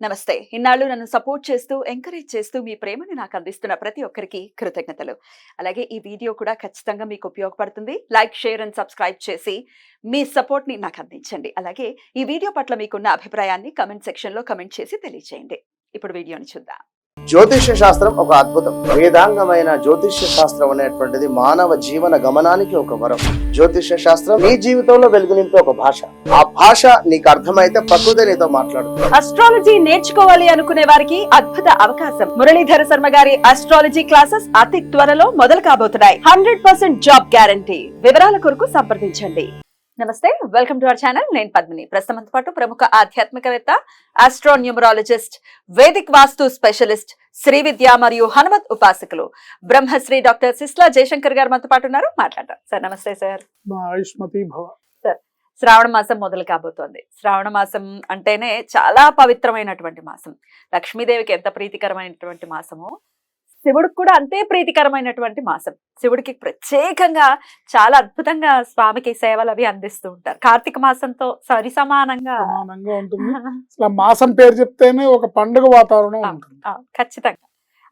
నమస్తే. ఇన్నాళ్ళు నన్ను సపోర్ట్ చేస్తూ, ఎంకరేజ్ చేస్తూ మీ ప్రేమని నాకు అందిస్తున్న ప్రతి ఒక్కరికి కృతజ్ఞతలు. అలాగే ఈ వీడియో కూడా ఖచ్చితంగా మీకు ఉపయోగపడుతుంది. లైక్, షేర్ అండ్ సబ్స్క్రైబ్ చేసి మీ సపోర్ట్‌ని నాకు అందించండి. అలాగే ఈ వీడియో పట్ల మీకున్న అభిప్రాయాన్ని కామెంట్ సెక్షన్‌లో కామెంట్ చేసి తెలియజేయండి. ఇప్పుడు వీడియోని చూద్దాం. జ్యోతిష్య శాస్త్రం ఒక అద్భుతం. వేదాంగమైన జ్యోతిష్య శాస్త్రం అనేటువంటిది మానవ జీవన గమనానికి ఒక వరం. జ్యోతిష్య శాస్త్రం నీ జీవితంలో వెలుగునింపే ఒక భాష. ఆ భాష నీకు అర్థమైతే ప్రకృతి నీతో మాట్లాడుతుంది. అస్ట్రాలజీ నేర్చుకోవాలి అనుకునే వారికి అద్భుత అవకాశం. మురళీధర శర్మ గారి అస్ట్రాలజీ క్లాసెస్ అతి త్వరలో మొదలు కాబోతున్నాయి. 100% జాబ్ గ్యారంటీ. వివరాల కొరకు సంప్రదించండి. నమస్తే, వెల్కమ్ టు అవర్ ఛానల్. నేను పద్మిని. ప్రస్తుతంతో పాటు ప్రముఖ ఆధ్యాత్మికవేత్త, ఆస్ట్రోన్యూమరాలజిస్ట్, వేదిక్ వాస్తు స్పెషలిస్ట్, శ్రీ విద్య మరియు హనుమత్ ఉపాసకులు బ్రహ్మశ్రీ డాక్టర్ సిస్లా జయశంకర్ గారు మనతో పాటు ఉన్నారు. మాట్లాడతారు. సార్ నమస్తే. సార్ సార్, శ్రావణ మాసం మొదలు కాబోతోంది. శ్రావణ మాసం అంటేనే చాలా పవిత్రమైనటువంటి మాసం. లక్ష్మీదేవికి ఎంత ప్రీతికరమైనటువంటి మాసమో శివుడికి కూడా అంతే ప్రీతికరమైనటువంటి మాసం. శివుడికి ప్రత్యేకంగా చాలా అద్భుతంగా స్వామికి సేవలు అవి అందిస్తూ ఉంటారు. కార్తీక మాసంతో సమానంగా ఉంటుంది. అసలు మాసం పేరు చెప్తేనే ఒక పండుగ వాతావరణం ఉంటుంది. ఖచ్చితంగా.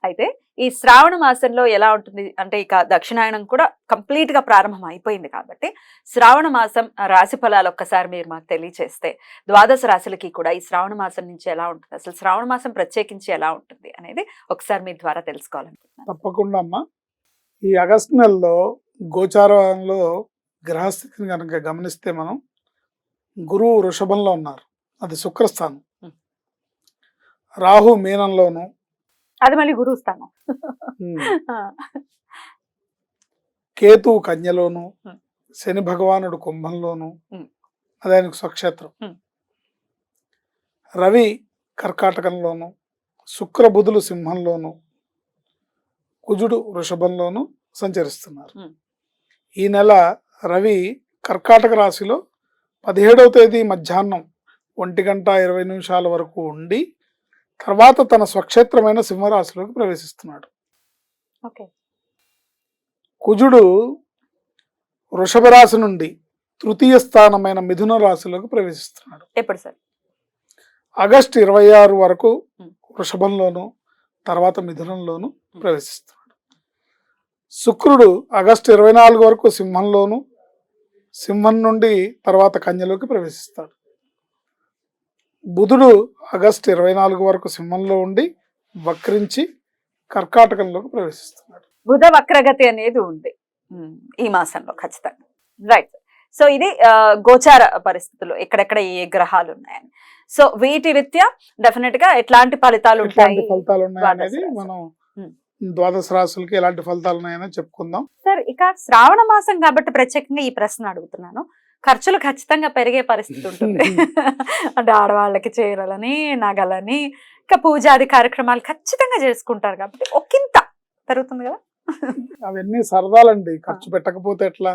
అయితే ఈ శ్రావణ మాసంలో ఎలా ఉంటుంది అంటే, ఇక దక్షిణాయనం కూడా కంప్లీట్ గా ప్రారంభం అయిపోయింది కాబట్టి శ్రావణ మాసం రాశి ఫలాలు ఒక్కసారి మీరు మాకు తెలియచేస్తే, ద్వాదశ రాశులకి కూడా ఈ శ్రావణ మాసం నుంచి ఎలా ఉంటుంది, అసలు శ్రావణ మాసం ప్రత్యేకించి ఎలా ఉంటుంది అనేది ఒకసారి మీ ద్వారా తెలుసుకోవాలనుకుంటున్నాను. తప్పకుండా అమ్మా. ఈ ఆగస్టు నెలలో గోచారంలో గ్రహస్థితిని కనుక గమనిస్తే మనం గురువు వృషభంలో ఉన్నారు, అది శుక్రస్థానం. రాహు మీనంలోను, అది మళ్ళీ గురువు స్థానం. కేతు కన్యలోను, శని భగవానుడు కుంభంలోను, అది ఆయనకు స్వక్షేత్రం. రవి కర్కాటకంలోను, శుక్ర బుధులు సింహంలోను, కుజుడు వృషభంలోను సంచరిస్తున్నారు. ఈ నెల రవి కర్కాటక రాశిలో 17వ తేదీ మధ్యాహ్నం 1:20 వరకు ఉండి తర్వాత తన స్వక్షేత్రమైన సింహరాశిలోకి ప్రవేశిస్తున్నాడు. కుజుడు వృషభ రాశి నుండి తృతీయ స్థానమైన మిథున రాశిలోకి ప్రవేశిస్తున్నాడు. ఎప్పుడు సార్? ఆగస్టు 26 వరకు వృషభంలోను, తర్వాత మిథునంలోను ప్రవేశిస్తున్నాడు. శుక్రుడు ఆగస్టు 24 వరకు సింహంలోను, సింహం నుండి తర్వాత కన్యలోకి ప్రవేశిస్తాడు. బుధుడు ఆగస్టు 24 వరకు సింహంలో ఉండి వక్రించి కర్కాటకంలోకి ప్రవేశిస్తున్నాడు. బుధ వక్రగతి అనేది ఉంది ఈ మాసంలో ఖచ్చితంగా. రైట్. సో ఇది గోచార పరిస్థితులు, ఎక్కడెక్కడ ఏ గ్రహాలు ఉన్నాయని. సో వీటి రీత్యా డెఫినెట్ గా ఎట్లాంటి ఫలితాలు ఉన్నాయనేది మనం ద్వాదశ రాశులకి ఎలాంటి ఫలితాలు ఉన్నాయని చెప్పుకుందాం. సార్, ఇక శ్రావణ మాసం కాబట్టి ప్రత్యేకంగా ఈ ప్రశ్న అడుగుతున్నాను. ఖర్చులు ఖచ్చితంగా పెరిగే పరిస్థితి ఉంటుంది. అంటే ఆడవాళ్ళకి చీరలని, నగలని, ఇంకా పూజాది కార్యక్రమాలు ఖచ్చితంగా చేసుకుంటారు కాబట్టి ఒకంత పెరుగుతుంది కదా. అవన్నీ సరదాలండి, ఖర్చు పెట్టకపోతే ఎట్లా?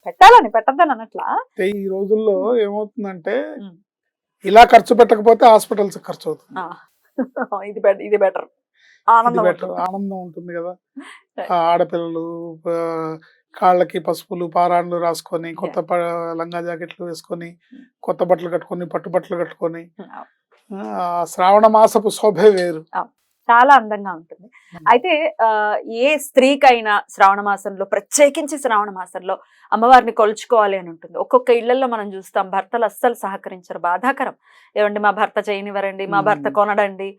పెట్టాలని, పెట్టద్దని అన్నట్లా. ఈ రోజుల్లో ఏమవుతుందంటే ఇలా ఖర్చు పెట్టకపోతే హాస్పిటల్స్ ఖర్చు అవుతుంది. ఇది బెటర్, ఆనందం ఉంటుంది కదా. ఆడపిల్లలు కాళ్ళకి పసుపులు, పారాణులు రాసుకొని, కొత్త లంగా జాకెట్లు వేసుకొని, కొత్త బట్టలు కట్టుకొని, పట్టు బట్టలు కట్టుకొని, శ్రావణ మాసపు శోభే వేరు, చాలా అందంగా ఉంటుంది. అయితే ఏ స్త్రీకైనా శ్రావణ మాసంలో, ప్రత్యేకించి శ్రావణ మాసంలో అమ్మవారిని కొలుచుకోవాలి అని ఉంటుంది. ఒక్కొక్క ఇళ్లలో మనం చూస్తాం, భర్తలు అస్సలు సహకరించరు, బాధాకరం. ఏమండి మా భర్త చేయనివ్వరండి, మా భర్త కొనడండి,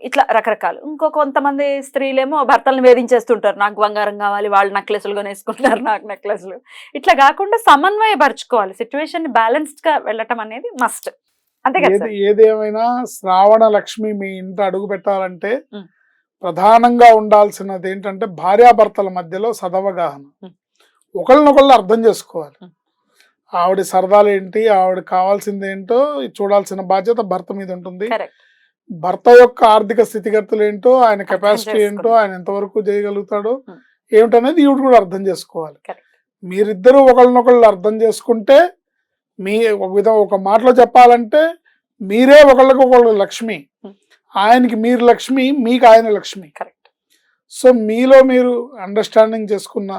ఇట్లా రకరకాలు. కొంతమంది స్త్రీలేమో భర్తలను వేధించేస్తుంటారు, నాకు బంగారం కావాలి, వాళ్ళు నెక్లెస్లు కొనేసుకుంటారు, నాకు నెక్లెస్లు. ఇట్లా కాకుండా సమన్వయపరచుకోవాలి, సిచ్యువేషన్ బ్యాలెన్స్డ్ గా వెళ్ళటం అనేది మస్ట్. ఏదేమైనా శ్రావణ లక్ష్మి మీ ఇంట అడుగు పెట్టాలంటే ప్రధానంగా ఉండాల్సినది ఏంటంటే భార్యాభర్తల మధ్యలో సదవగాహన, ఒకళ్ళనొకళ్ళు అర్థం చేసుకోవాలి. ఆవిడ సరదాలు ఏంటి, ఆవిడ కావాల్సింది ఏంటో చూడాల్సిన బాధ్యత భర్త మీద ఉంటుంది. భర్త యొక్క ఆర్థిక స్థితిగతులు ఏంటో, ఆయన కెపాసిటీ ఏంటో, ఆయన ఎంతవరకు చేయగలుగుతాడో ఏమిటనేది ఈవిడ కూడా అర్థం చేసుకోవాలి. మీరిద్దరూ ఒకళ్ళనొకళ్ళు అర్థం చేసుకుంటే, మీ ఒక మాటలో చెప్పాలంటే మీరే ఒకళ్ళకి ఒకళ్ళు లక్ష్మి, ఆయనకి మీరు లక్ష్మి, మీకు ఆయన లక్ష్మి. కరెక్ట్. సో మీలో మీరు అండర్స్టాండింగ్ చేసుకున్న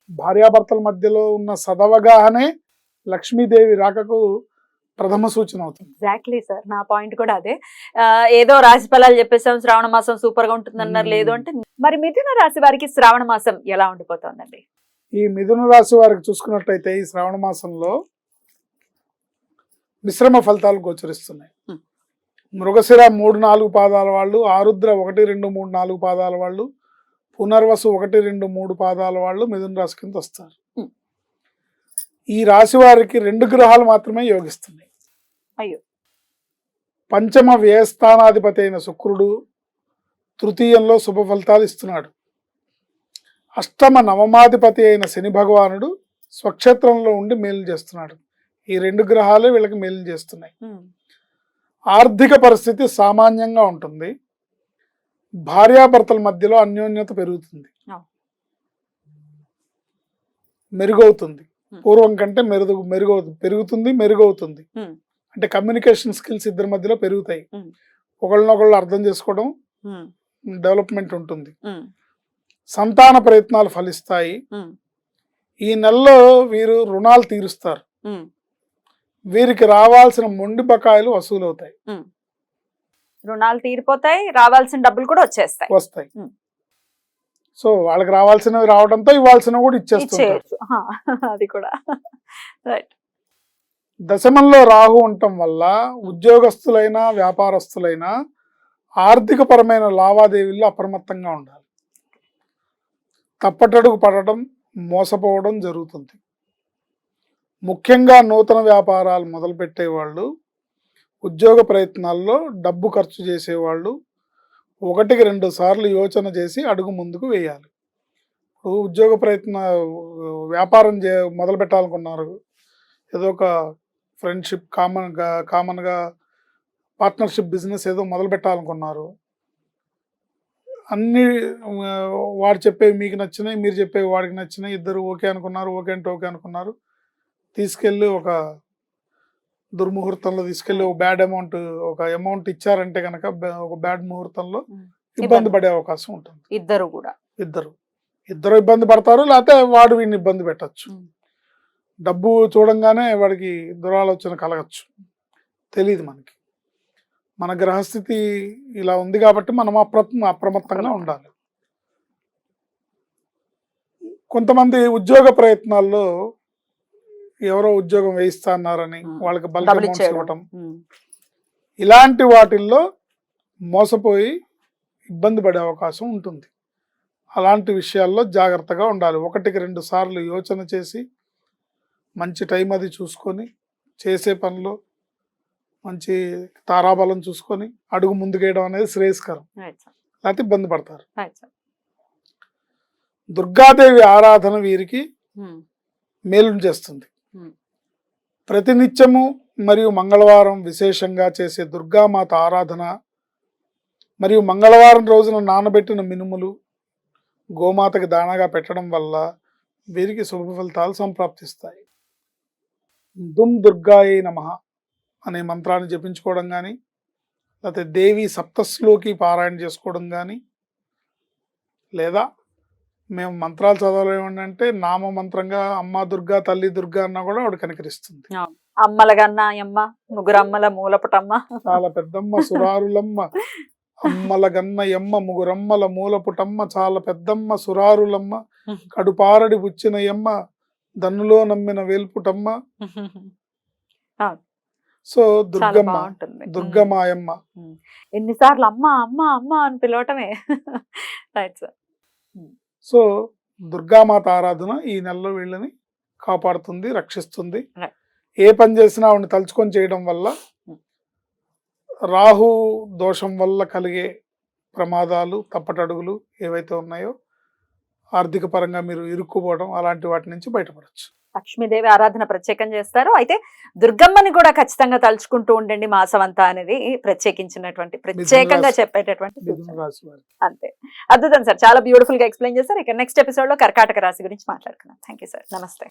భార్యాభర్తల మధ్యలో ఉన్న సదవగానే లక్ష్మీదేవి రాకకు ప్రథమ సూచన అవుతుంది. ఎగ్జాక్ట్లీ సార్, నా పాయింట్ కూడా అదే. ఏదో రాశి ఫలాలు చెప్పేసాం, శ్రావణ మాసం సూపర్ గా ఉంటుంది అన్నారు. లేదు అంటే మరి మిథున రాశి వారికి శ్రావణ మాసం ఎలా ఉండిపోతుందండి? ఈ మిథున రాశి వారికి చూసుకున్నట్లయితే ఈ శ్రావణ మాసంలో మిశ్రమ ఫలితాలు గోచరిస్తున్నాయి. మృగశిర 3-4 పాదాల వాళ్ళు, ఆరుద్ర 1, 2, 3, 4 పాదాల వాళ్ళు, పునర్వసు 1, 2, 3 పాదాల వాళ్ళు మిథున రాశి కింద వస్తారు. ఈ రాశి వారికి 2 గ్రహాలు మాత్రమే యోగిస్తున్నాయి. అయ్యో. పంచమ వ్యయస్థానాధిపతి అయిన శుక్రుడు తృతీయంలో శుభ ఫలితాలు ఇస్తున్నాడు. అష్టమ నవమాధిపతి అయిన శని భగవానుడు స్వక్షేత్రంలో ఉండి మేలు చేస్తున్నాడు. ఈ 2 గ్రహాలే వీళ్ళకి మేలు చేస్తున్నాయి. ఆర్థిక పరిస్థితి సామాన్యంగా ఉంటుంది. భార్యాభర్తల మధ్యలో అన్యోన్యత పెరుగుతుంది, మెరుగవుతుంది. పూర్వం కంటే మెరుగవుతుంది. అంటే కమ్యూనికేషన్ స్కిల్స్ ఇద్దరి మధ్యలో పెరుగుతాయి. ఒకళ్ళనొకళ్ళు అర్థం చేసుకోవడం, డెవలప్మెంట్ ఉంటుంది. సంతాన ప్రయత్నాలు ఫలిస్తాయి. ఈ నెలలో వీరు రుణాలు తీరుస్తారు. వీరికి రావాల్సిన మొండి బకాయిలు వసూలవుతాయి. రుణాలు తీరిపోతాయి, రావాల్సిన డబ్బులు కూడా వస్తాయి. సో వాళ్ళకి రావాల్సినవి రావడంతో ఇవ్వాల్సినవి కూడా ఇచ్చేస్తారు. అది కూడా రైట్. దశమంలో రాహు ఉండటం వల్ల ఉద్యోగస్తులైనా వ్యాపారస్తులైనా ఆర్థిక పరమైన లావాదేవీల్లో అప్రమత్తంగా ఉండాలి. తప్పటడుగు పడటం, మోసపోవడం జరుగుతుంది. ముఖ్యంగా నూతన వ్యాపారాలు మొదలుపెట్టే వాళ్ళు, ఉద్యోగ ప్రయత్నాల్లో డబ్బు ఖర్చు చేసేవాళ్ళు 1-2 సార్లు యోచన చేసి అడుగు ముందుకు వేయాలి. ఉద్యోగ వ్యాపారం మొదలు పెట్టాలనుకున్నారు, ఏదో ఒక ఫ్రెండ్షిప్, కామన్గా పార్ట్నర్షిప్ బిజినెస్ ఏదో మొదలు పెట్టాలనుకున్నారు. అన్ని వాడు చెప్పేవి మీకు నచ్చినాయి, మీరు చెప్పేవి వాడికి నచ్చినాయి, ఇద్దరు ఓకే అనుకున్నారు, ఓకే అంటే ఓకే అనుకున్నారు. తీసుకెళ్ళి ఒక దుర్ముహూర్తంలో తీసుకెళ్ళి ఒక అమౌంట్ ఇచ్చారంటే కనుక ఒక బ్యాడ్ ముహూర్తంలో ఇబ్బంది పడే అవకాశం ఉంటుంది. ఇద్దరు ఇబ్బంది పడతారు, లేకపోతే వాడు వీడిని ఇబ్బంది పెట్టచ్చు. డబ్బు చూడంగానే వాడికి దురాలోచన కలగచ్చు, తెలియదు మనకి. మన గ్రహస్థితి ఇలా ఉంది కాబట్టి మనం అప్రమత్తంగా ఉండాలి. కొంతమంది ఉద్యోగ ప్రయత్నాల్లో ఎవరో ఉద్యోగం వేయిస్తా అన్నారని వాళ్ళకి బల్క్ అమౌంట్స్ ఇవ్వటం, ఇలాంటి వాటిల్లో మోసపోయి ఇబ్బంది పడే అవకాశం ఉంటుంది. అలాంటి విషయాల్లో జాగ్రత్తగా ఉండాలి. 1-2 సార్లు యోచన చేసి మంచి టైం అది చూసుకొని చేసే పనిలో మంచి తారాబలం చూసుకొని అడుగు ముందుకేయడం అనేది శ్రేయస్కరం, లేకపోతే ఇబ్బంది పడతారు. దుర్గాదేవి ఆరాధన వీరికి మేలును చేస్తుంది. ప్రతినిత్యము మరియు మంగళవారం విశేషంగా చేసే దుర్గామాత ఆరాధన మరియు మంగళవారం రోజున నానబెట్టిన మినుములు గోమాతకి దానాగా పెట్టడం వల్ల వీరికి శుభ ఫలితాలు సంప్రాప్తిస్తాయి. దుమ్ దుర్గాయే నమః అనే మంత్రాన్ని జపించుకోవడం కానీ, లేకపోతే దేవి సప్తశ్లోకి పారాయణ చేసుకోవడం కానీ, లేదా మేము మంత్రాలు చదవలేమంటే నామ మంత్రంగా అమ్మ దుర్గా, తల్లి దుర్గా అన్నా కూడా ఆవిడ కనికరిస్తుంది. అమ్మలగన్నా అమ్మ, ముగ్గురు అమ్మల మూలపుటమ్మ, చాలా పెద్దమ్మ సురారులమ్మ, అమ్మల గన్నయమ్మ, ముగురమ్మల మూలపుటమ్మ, చాలా పెద్దమ్మ సురారులమ్మ, కడుపారడి బుచ్చినయమ్మ, దన్నులో నమ్మిన వేల్పుటమ్మ. సో దుర్గమాయమ్మ. ఎన్నిసార్లు అమ్మ అమ్మ అమ్మ అని పిలవటమే. సో దుర్గామాత ఆరాధన ఈ నెలలో వీళ్ళని కాపాడుతుంది, రక్షిస్తుంది. ఏ పని చేసినా ఆవిడని తలుచుకొని చేయడం వల్ల రాహు దోషం వల్ల కలిగే ప్రమాదాలు, తప్పటడుగులు ఏవైతే ఉన్నాయో, ఆర్థిక పరంగా మీరు ఇరుక్కుపోవడం, అలాంటి వాటి నుంచి బయటపడచ్చు. లక్ష్మీదేవి ఆరాధన ప్రత్యేకం చేస్తారు. అయితే దుర్గమ్మని కూడా ఖచ్చితంగా తలుచుకుంటూ ఉండండి మాసం అంతా అనేది ప్రత్యేకంగా చెప్పేటటువంటి అంతే. అద్భుతం సార్, చాలా బ్యూటిఫుల్ గా ఎక్స్ప్లెయిన్ చేస్తారు. ఇక నెక్స్ట్ ఎపిసోడ్ లో కర్కాటక రాశి గురించి మాట్లాడుకున్నాం. థ్యాంక్ యూ సార్, నమస్తే.